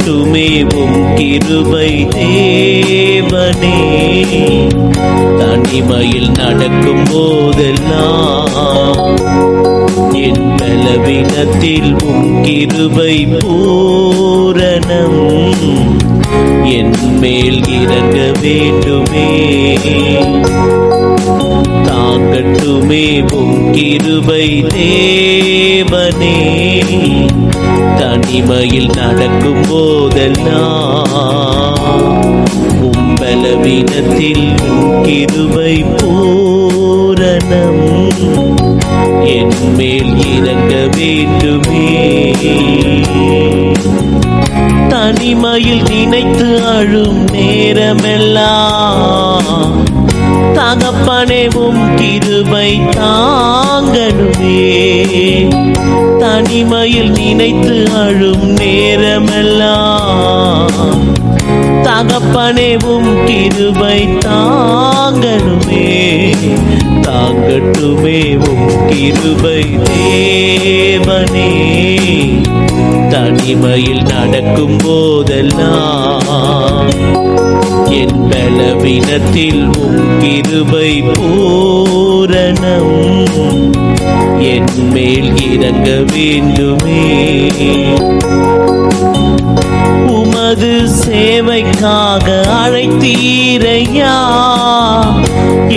தாங்கட்டுமே உம் கிருபை தேவனே. தனிமையில் நடக்கும் போதெல்லாம் என் பலவீனத்தில் உம் கிருபை பூரணம் என் மேல் இறங்க வேண்டுமே. தாங்கட்டுமே உம் கிருபை தேவனே. தனிமையில் நடக்கும் போதெல்லாம் உம் பலவீனத்தில் உம் கிருபை பூரணம் என் மேல் இறங்க வேண்டுமே. தனிமையில் நினைத்து அழும் நேரமெல்லாம் தகப்பனே உம் கிருபை தாங்கணுமே. தனிமையில் நினைத்து அழும் நேரமெல்லாம் தகப்பனே உம் கிருபை தாங்கணுமே. தாங்கட்டுமே உம் கிருபை தேவனே. தனிமையில் நடக்கும் போதெல்லாம் என் பலவீனத்தில் உம் கிருபை பூரணம் என் மேல் இறங்க வேண்டுமே. உமது சேவைக்காக அழைத்தீரையா,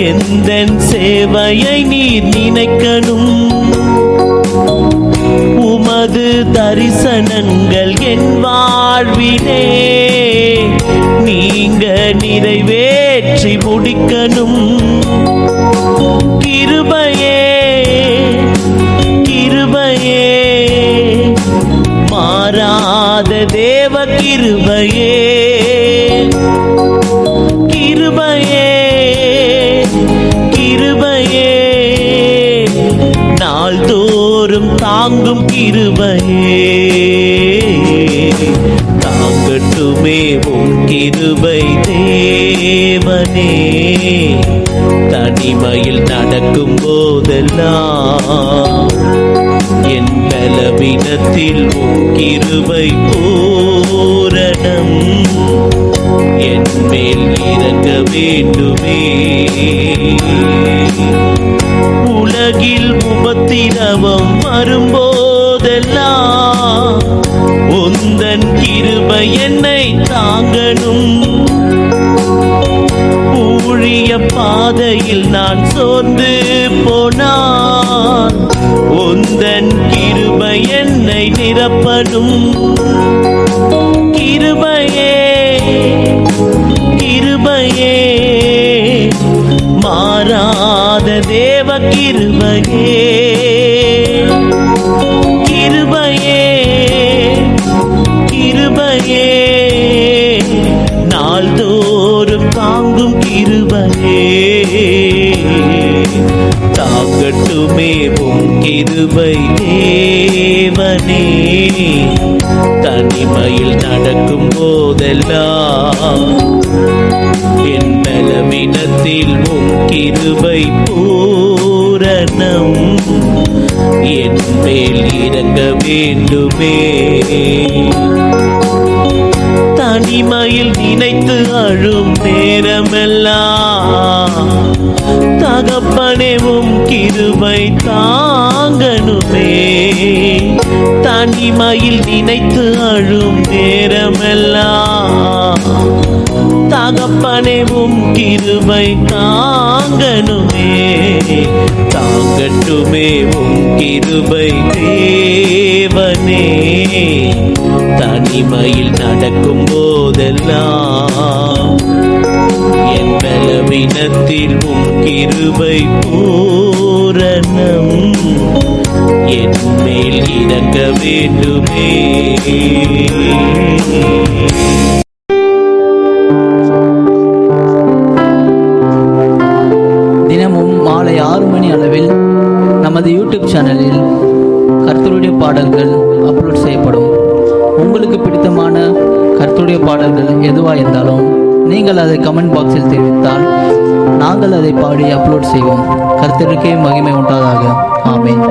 எந்தன் சேவையை நீர் நினைக்கணும். உமது தரிசனங்கள் என் வாழ்விலே நீங்க நிறைவேற்றி முடிக்கணும். கிருபையே கிருபையே மாறாத தேவ கிருபையே. கிருபையே கிருபையே நாள்தோறும் தாங்கும் கிருபையே. தாங்கட்டுமே உம் கிருபை தேவனே. தனிமையில் நடக்கும் போதெல்லாம் என் பலவீனத்தில் உம் கிருபை பூரணம் என் மேல் இறங்க வேண்டுமே. உலகில் உபத்திரவம் வரும்போதெல்லாம் உந்தன் கிருபை என்னை தாங்கணும். ஊழிய பாதையில் நான் சோர்ந்து போனால் உந்தன் கிருபை என்னை நிரப்பணும். கிருபையே கிருபையே மாறாத தேவ கிருபையே. கிருபையே கிருபையே நாள்தோறும் தாங்கும் கிருபையே. தாங்கட்டுமே உம் கிருபை தேவனே. தனிமையில் நடக்கும் போதெல்லாம் என் பலவீனத்தில் உம் கிருபை பூரணம் என் மேல் இறங்க வேண்டுமே. தனிமையில் நினைத்து அழும் நேரமெல்லாம் தகப்பனே உம் கிருபை தாங்கணுமே. தனிமையில் நினைத்து அழும் நேரமெல்லாம் தகப்பனே உம் கிருபை தாங்கணுமே. தாங்கட்டுமே உம் கிருபை தேவனே. தனிமையில் நடக்கும் போதெல்லாம் என் பலவீனத்தில் உம் கிருபை பூரணம் என் மேல் இறங்க வேண்டுமே. தினமும் மாலை 6 மணி அளவில் நமது யூடியூப் சேனலில் கர்த்தருடைய பாடல்கள் அப்லோட் செய்யப்படும். உங்களுக்கு பிடித்தமான கர்த்தருடைய பாடல்கள் எதுவாக இருந்தாலும் நீங்கள் அதை கமெண்ட் பாக்ஸில் தெரிவித்தால் நாங்கள் அதை பாடி அப்லோட் செய்வோம். கர்த்தருக்கே மகிமை உண்டாதாக. ஆமென்.